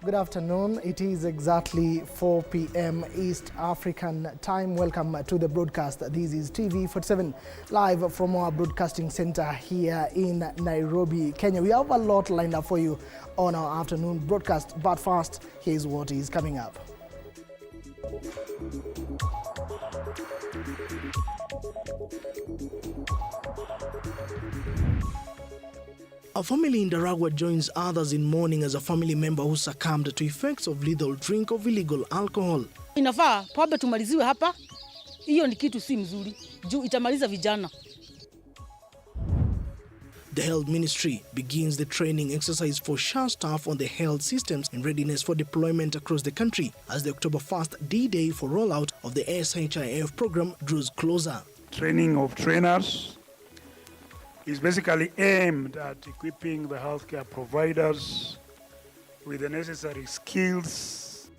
Good afternoon. It is exactly 4 p.m. East African time. Welcome to the broadcast. This is TV47 live from our broadcasting center here in Nairobi, Kenya. We have a lot lined up for you on our afternoon broadcast, but first, here's what is coming up. A family in Daragwa joins others in mourning as a family member who succumbed to effects of lethal drink of illegal alcohol. Inafaa pombe tumaliziwe hapa. Hiyo ni kitu si mzuri. Juu itamaliza vijana. The Health Ministry begins the training exercise for SHA staff on the health systems in readiness for deployment across the country as the October 1st D-Day for rollout of the SHIF program draws closer. Training of trainers is basically aimed at equipping the healthcare providers with the necessary skills.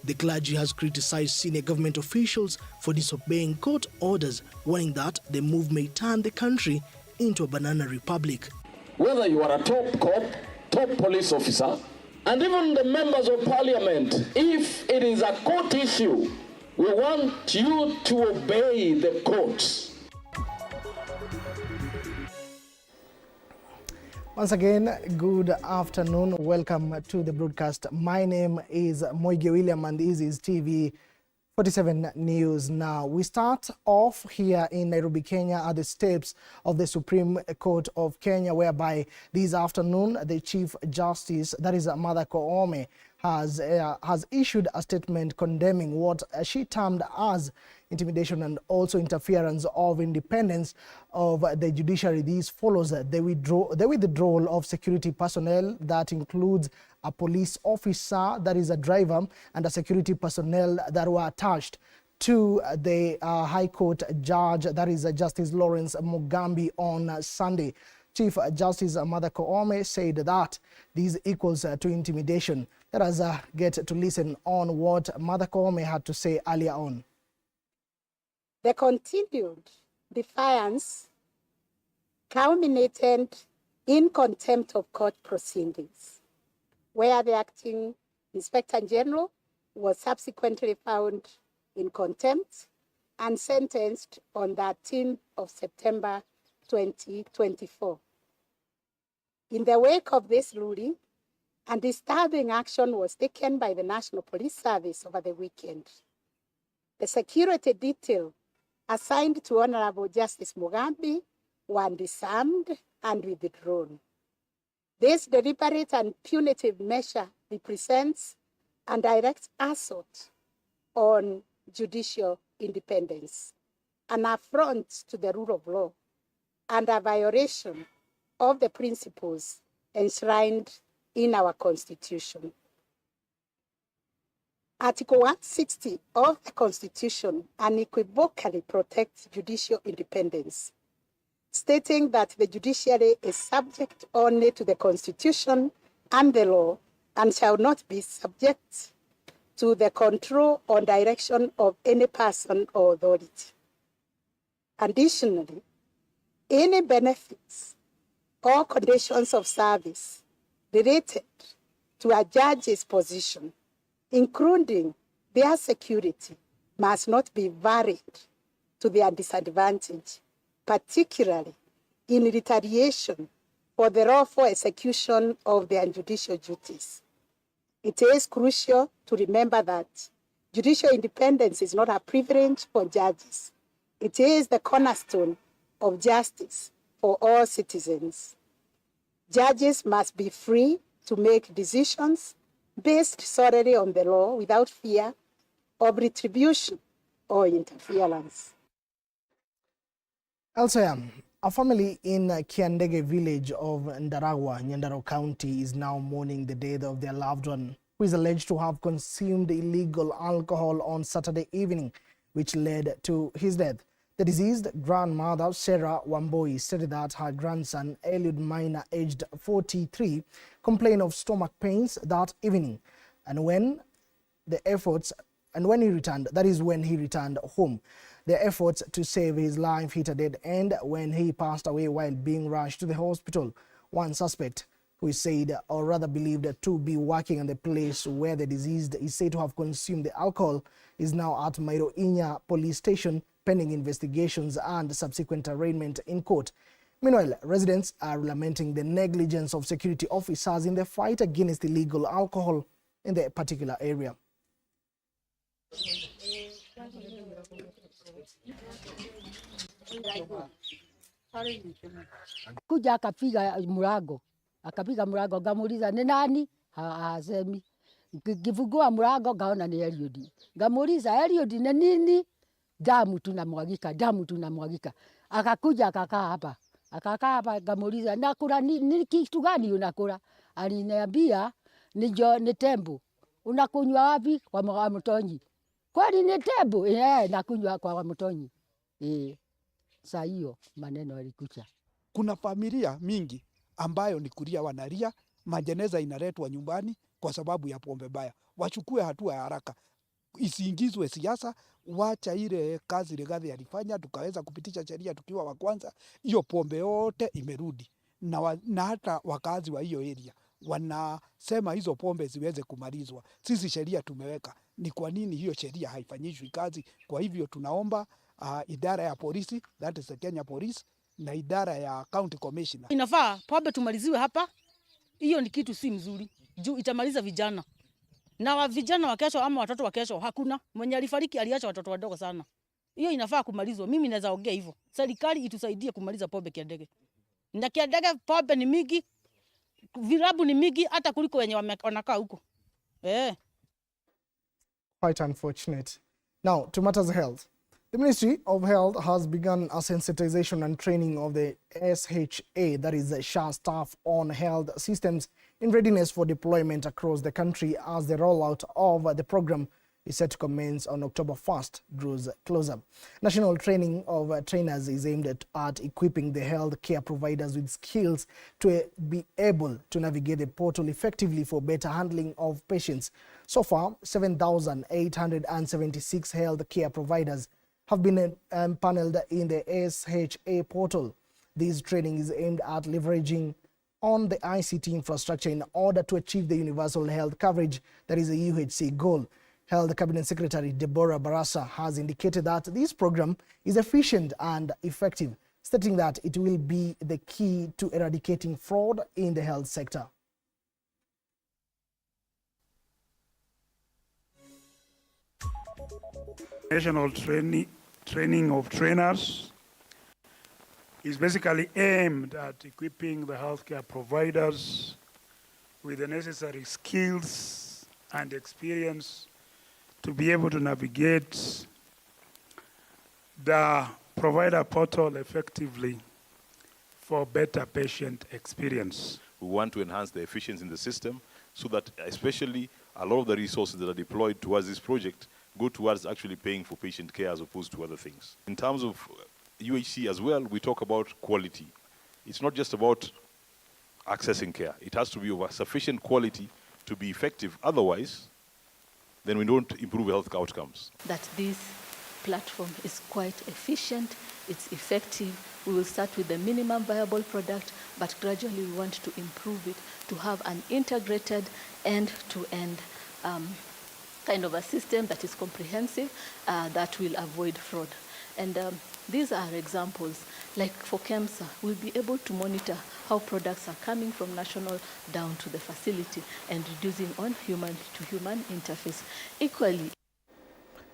The clergy has criticized senior government officials for disobeying court orders, warning that the move may turn the country into a banana republic. Whether you are a top cop, top police officer, and even the members of parliament, if it is a court issue, we want you to obey the courts. Once again, good afternoon. Welcome to the broadcast. My name is Moige William and this is TV47 News Now. We start off here in Nairobi, Kenya at the steps of the Supreme Court of Kenya, whereby this afternoon the Chief Justice, that is Martha Koome, has issued a statement condemning what she termed as intimidation and also interference of independence of the judiciary. This follows the withdrawal of security personnel that includes a police officer, that is a driver, and a security personnel that were attached to the High Court judge, that is Justice Lawrence Mugambi, on Sunday. Chief Justice Martha Koome said that this equals to intimidation. Let us get to listen on what Martha Koome had to say earlier on. The continued defiance culminated in contempt of court proceedings, where the acting Inspector General was subsequently found in contempt and sentenced on the 13th of September 2024. In the wake of this ruling, a disturbing action was taken by the National Police Service over the weekend. The security detail assigned to Honorable Justice Mugambi were disarmed and withdrawn. This deliberate and punitive measure represents a direct assault on judicial independence, an affront to the rule of law, and a violation of the principles enshrined in our Constitution. Article 160 of the Constitution unequivocally protects judicial independence, stating that the judiciary is subject only to the Constitution and the law and shall not be subject to the control or direction of any person or authority. Additionally, any benefits or conditions of service related to a judge's position, including their security, must not be varied to their disadvantage, particularly in retaliation for the lawful execution of their judicial duties. It is crucial to remember that judicial independence is not a privilege for judges. It is the cornerstone of justice for all citizens. Judges must be free to make decisions based solely on the law without fear of retribution or interference. Elsewhere, a family in Kiandege village of Ndaragwa, Nyandarua County, is now mourning the death of their loved one, who is alleged to have consumed illegal alcohol on Saturday evening, which led to his death. The deceased grandmother, Sarah Wamboi, stated that her grandson, Eliud Minor, aged 43, complained of stomach pains that evening, and when he returned home. The efforts to save his life hit a dead end when he passed away while being rushed to the hospital. One suspect who is said, or rather believed to be working in the place where the deceased is said to have consumed the alcohol, is now at Mairoinya police station pending investigations and subsequent arraignment in court. Meanwhile, residents are lamenting the negligence of security officers in the fight against illegal alcohol in the particular area. Kuja akapiga mlango ngamuuliza ni nani, hasemi. Kifungua mlango ngaona ni Eliud. Ngamuuliza Eliud ni nini? Damu tunamwagika. Akakuja akakaa hapa ngamuuliza nakula ni kitu gani unakula? Aliniambia ni tembo. Unakunywa wapi? Kwa mtonyi. Kwani ni tembo? Nakunywa kwa mtonyi. Saa hiyo maneno yalikuja. Kuna familia mingi ambayo ni kulia wanalia, majeneza inaletwa nyumbani kwa sababu ya pombe baya. Wachukue hatua ya haraka. Isiingizwe siasa, wacha ile kazi Rigathi alifanya tukaweza kupitisha sheria tukiwa wa kwanza, hiyo pombe yote imerudi. Na hata wakazi wa hiyo area wanasema hizo pombe ziweze kumalizwa. Sisi sheria tumeweka. Ni kwa nini hiyo sheria haifanyishwi kazi? Kwa hivyo tunaomba idara ya polisi, that is the Kenya Police, na idara ya County Commissioner. Inafaa pombe tumaliziwe hapa. Hiyo ni kitu si mzuri. Juu itamaliza vijana. Na vijana wa kesho ama watoto wa kesho hakuna. Mwenye alifariki aliacha watoto wadogo sana. Hiyo inafaa kumalizwa. Mimi naweza ongea hivyo. Serikali itusaidie kumaliza pombe Kiandege. Na Kiandege pombe ni mingi. Virabu ni mingi hata kuliko wenye wanakaa huko. Quite unfortunate. Now, to matters of health. The Ministry of Health has begun a sensitization and training of the SHA, that is the SHA staff, on health systems in readiness for deployment across the country as the rollout of the program is set to commence on October 1st draws closer. National training of trainers is aimed at equipping the health care providers with skills to be able to navigate the portal effectively for better handling of patients. So far, 7,876 health care providers have been paneled in the SHA portal. This training is aimed at leveraging on the ICT infrastructure in order to achieve the universal health coverage that is a UHC goal. Health Cabinet Secretary Deborah Barasa has indicated that this program is efficient and effective, stating that it will be the key to eradicating fraud in the health sector. National training of trainers is basically aimed at equipping the healthcare providers with the necessary skills and experience to be able to navigate the provider portal effectively for better patient experience. We want to enhance the efficiency in the system so that especially a lot of the resources that are deployed towards this project go towards actually paying for patient care as opposed to other things. In terms of UHC as well, we talk about quality. It's not just about accessing care. It has to be of a sufficient quality to be effective. Otherwise, then we don't improve health outcomes. That this platform is quite efficient, it's effective. We will start with the minimum viable product, but gradually we want to improve it to have an integrated end-to-end kind of a system that is comprehensive, that will avoid fraud. And these are examples. Like for KEMSA, we'll be able to monitor how products are coming from national down to the facility and reducing on human-to-human interface. Equally,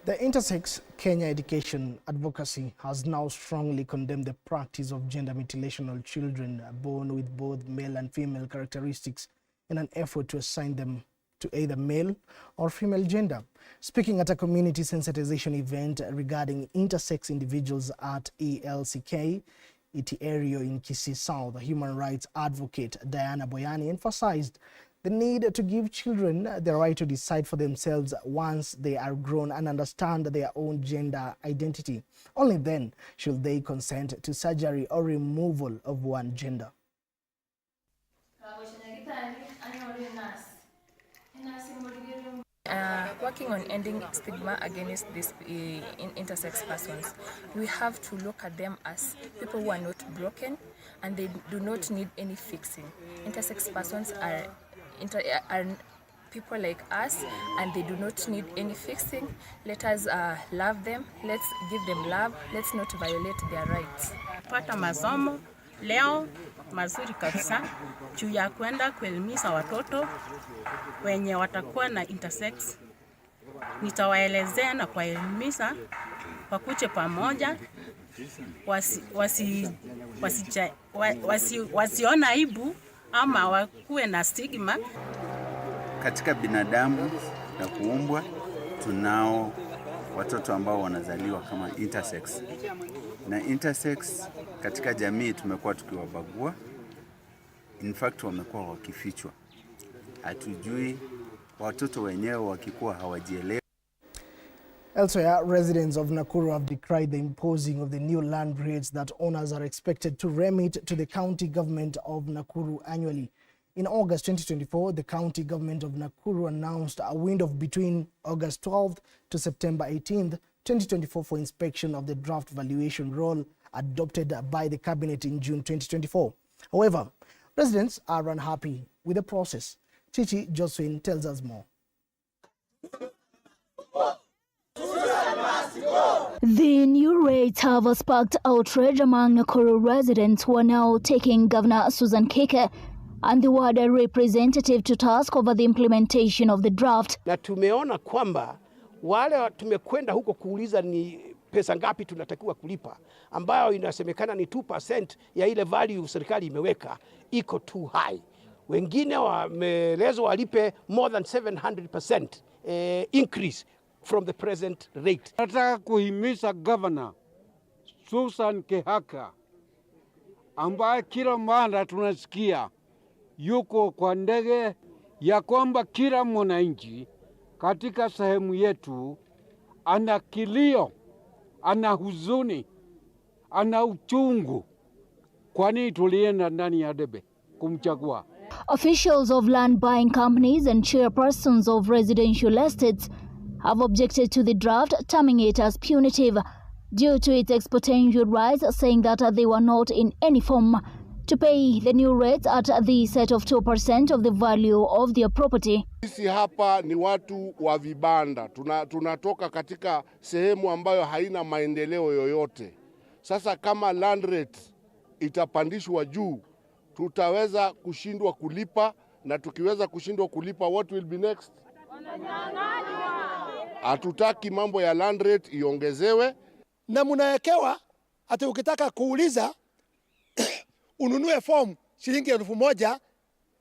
the Intersex Kenya Education Advocacy has now strongly condemned the practice of gender mutilation of children born with both male and female characteristics in an effort to assign them to either male or female gender. Speaking at a community sensitization event regarding intersex individuals at ELCK, Itiario in Kisii South, human rights advocate Diana Boyani emphasized the need to give children the right to decide for themselves once they are grown and understand their own gender identity. Only then should they consent to surgery or removal of one gender. working on ending stigma against these intersex persons. We have to look at them as people who are not broken and they do not need any fixing. Intersex persons are people like us and they do not need any fixing. Let us love them, let's give them love, let's not violate their rights. Pata masomo leo mazuri kabisa juu ya kwenda kuelimisha watoto wenye watakuwa na intersex. Nitawaelezea na kuwaelimisha wakuche pamoja, wasiona aibu ama wakuwe na stigma. Katika binadamu na kuumbwa tunao watoto ambao wanazaliwa kama intersex. Na intersex katika jamii tumekuwa tukiwabagua. In fact wamekuwa wakifichwa. Hatujui watoto wenyewe wakikuwa hawajielewi. Elsewhere, residents of Nakuru have decried the imposing of the new land rates that owners are expected to remit to the county government of Nakuru annually. In August 2024, the county government of Nakuru announced a window of between August 12th to September 18th, 2024 for inspection of the draft valuation roll adopted by the cabinet in June 2024. However, residents are unhappy with the process. Chichi Josephine tells us more. The new rates have sparked outrage among Nakuru residents who are now taking Governor Susan Keke and the ward representative to task over the implementation of the draft. Na tumeona kwamba wale tumekwenda huko kuuliza ni pesa ngapi tunatakiwa kulipa, ambayo inasemekana ni 2% ya ile value serikali imeweka, iko too high. Wengine wameelezwa walipe more than 700% increase from the present rate. Nataka kuhimiza Governor Susan Kehaka ambaye kila mara tunasikia yuko kwa ndege ya kwamba kila mwananchi katika sehemu yetu ana kilio, ana huzuni, ana uchungu. Kwani tulienda ndani ya debe kumchagua. Officials of land buying companies and chairpersons of residential estates have objected to the draft, terming it as punitive due to its exponential rise, saying that they were not in any form to pay the new rates at the set of 2% of the value of their property. Sisi hapa ni watu wa vibanda. Tunatoka katika sehemu ambayo haina maendeleo yoyote. Sasa kama land rate itapandishwa juu, tutaweza kushindwa kulipa, na tukiweza kushindwa kulipa, what will be next? Hatutaki mambo ya land rate iongezewe. Na munawekewa ati ukitaka kuuliza ununue form shilingi 1,000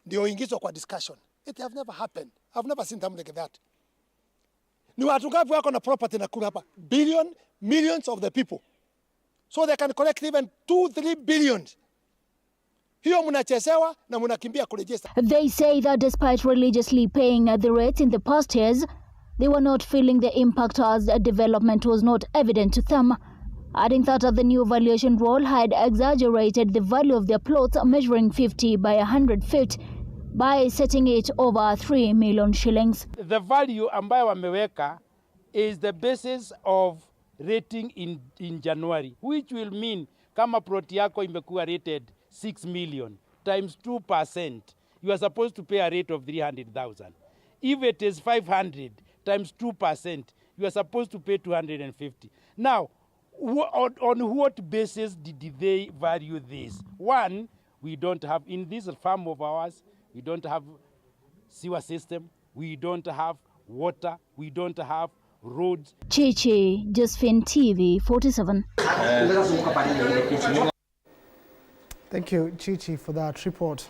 ndio ingizwe kwa discussion. It have never happened. I've never seen something like that. Ni watu ngapi wako na property Nakuru hapa? Millions of the people. So they can collect even 2-3 billion. Hiyo munachezewa na munakimbia kurejesta. They say that despite religiously paying the rates in the past years, they were not feeling the impact as development was not evident to them, adding that the new valuation roll had exaggerated the value of their plots, measuring 50 by 100 feet, by setting it over 3 million shillings. The value ambayo wameweka is the basis of rating in January, which will mean kama plot yako imekuwa rated 6 million times 2%, you are supposed to pay a rate of 300,000. If it is 500 times 2%, you are supposed to pay 250. Now, on what basis did they value this? One, we don't have, in this farm of ours, we don't have sewer system, we don't have water, we don't have roads. Chichi Josephine, TV47. Thank you, Chichi, for that report.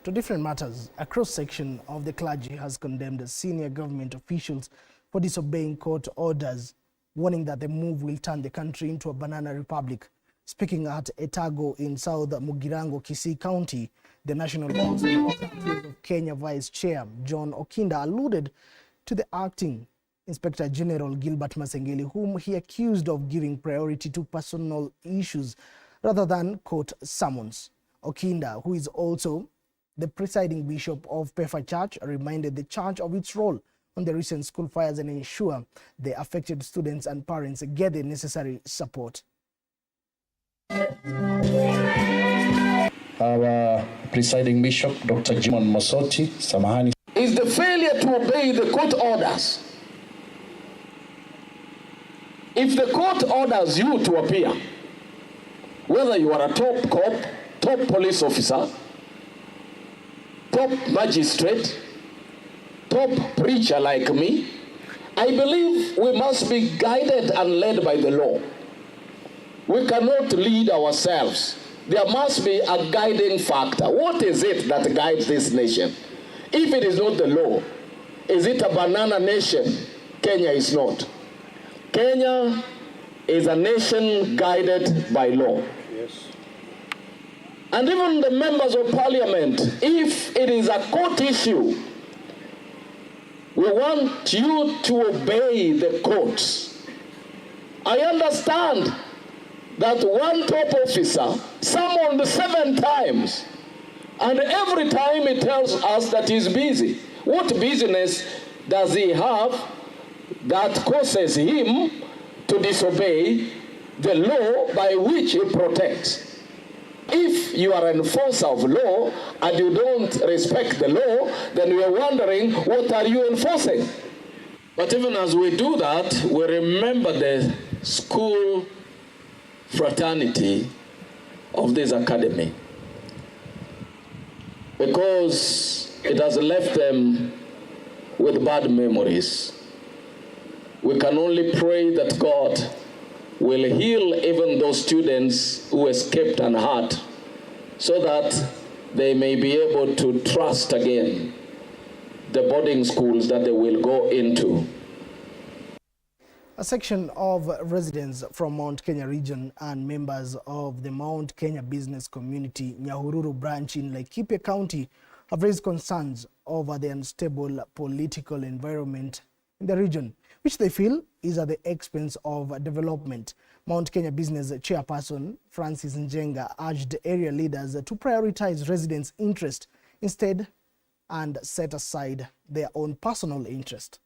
To different matters, a cross-section of the clergy has condemned senior government officials for disobeying court orders, warning that the move will turn the country into a banana republic. Speaking at Etago in South Mugirango, Kisii County, the National Council of Kenya Vice Chair John Okinda alluded to the acting Inspector General Gilbert Masengeli, whom he accused of giving priority to personal issues rather than court summons. Okinda, who is also the presiding bishop of Pefa Church, reminded the church of its role on the recent school fires and ensure the affected students and parents get the necessary support. Our presiding bishop, Dr. Jimon Mosoti, Samahani, is the failure to obey the court orders. If the court orders you to appear, whether you are a top cop, top police officer, top magistrate, top preacher like me, I believe we must be guided and led by the law. We cannot lead ourselves. There must be a guiding factor. What is it that guides this nation? If it is not the law, is it a banana nation? Kenya is not. Kenya is a nation guided by law. Yes. And even the members of parliament, if it is a court issue, we want you to obey the courts. I understand that one top officer summoned 7 times, and every time he tells us that he's busy. What business does he have that causes him to disobey the law by which he protects? If you are an enforcer of law and you don't respect the law, then we are wondering, what are you enforcing? But even as we do that, we remember the school fraternity of this academy, because it has left them with bad memories. We can only pray that God will heal even those students who escaped unhurt, so that they may be able to trust again the boarding schools that they will go into. A section of residents from Mount Kenya region and members of the Mount Kenya business community Nyahururu branch in Laikipia County have raised concerns over the unstable political environment in the region, which they feel is at the expense of development. Mount Kenya business chairperson Francis Njenga urged area leaders to prioritize residents' interest instead and set aside their own personal interest.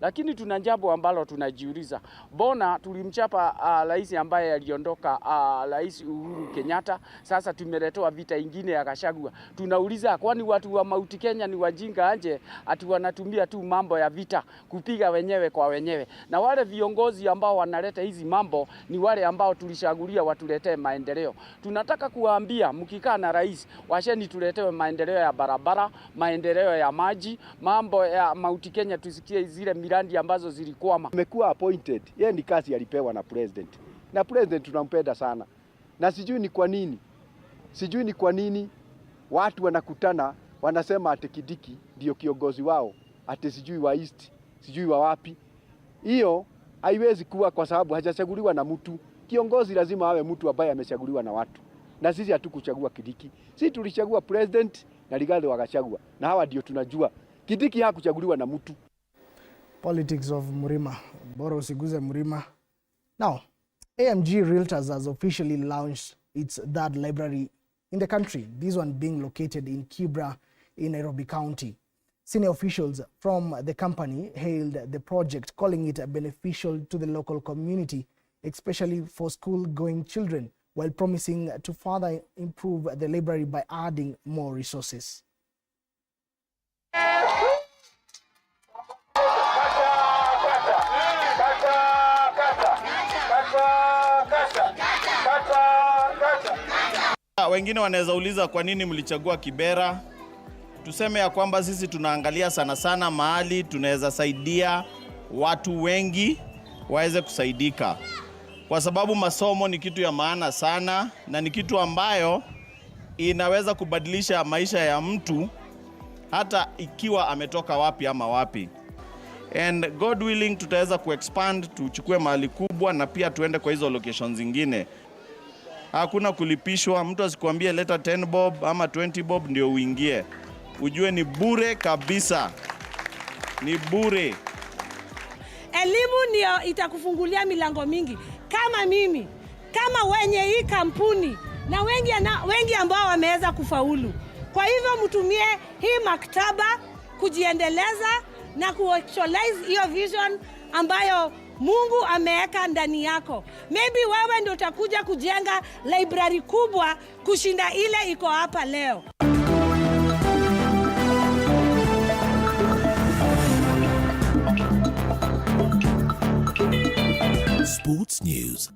Lakini tuna jambo ambalo tunajiuliza. Bona tulimchapa rais ambaye aliondoka, rais Uhuru Kenyatta. Sasa tumeletewa vita ingine ya Gachagua. Tunauliza, kwani watu wa Mount Kenya ni wajinga anje ati wanatumia tu mambo ya vita kupiga wenyewe kwa wenyewe? Na wale viongozi ambao wanaleta hizi mambo ni wale ambao tulishagulia watuletee maendeleo. Tunataka kuwaambia, mkikaa na rais, washeni tuletewe maendeleo ya barabara, maendeleo ya maji, mambo ya Mount Kenya tusikie zile miradi ambazo zilikwama. Amekuwa appointed. Yeye ni kazi alipewa na president. Na president tunampenda sana. Na sijui ni kwa nini watu wanakutana wanasema ati Kidiki ndio kiongozi wao, ati sijui wa East, sijui wa wapi. Hiyo haiwezi kuwa, kwa sababu hajachaguliwa na mtu. Kiongozi lazima awe mtu ambaye amechaguliwa na watu. Na sisi hatukuchagua Kidiki. Sisi tulichagua president na Rigathi wakachagua. Na hawa ndio tunajua. Kidiki hakuchaguliwa na mtu. Politics of Murima. Bora usiguze Murima. Now, AMG Realtors has officially launched its third library in the country, this one being located in Kibra in Nairobi County. Senior officials from the company hailed the project, calling it beneficial to the local community, especially for school-going children, while promising to further improve the library by adding more resources. Wengine wanaweza uliza kwa nini mlichagua Kibera. Tuseme ya kwamba sisi tunaangalia sana sana mahali tunaweza saidia watu wengi waweze kusaidika. Kwa sababu masomo ni kitu ya maana sana na ni kitu ambayo inaweza kubadilisha maisha ya mtu hata ikiwa ametoka wapi ama wapi. And God willing tutaweza kuexpand, tuchukue mahali kubwa na pia tuende kwa hizo locations zingine. Hakuna kulipishwa, mtu asikuambie leta 10 bob ama 20 bob ndio uingie. Ujue ni bure kabisa. Ni bure. Elimu ndio itakufungulia milango mingi. Kama mimi kama wenye hii kampuni na wengi ambao wameweza kufaulu. Kwa hivyo mtumie hii maktaba kujiendeleza na kuactualize hiyo vision ambayo Mungu ameweka ndani yako. Maybe wewe ndio utakuja kujenga library kubwa kushinda ile iko hapa leo. Sports News.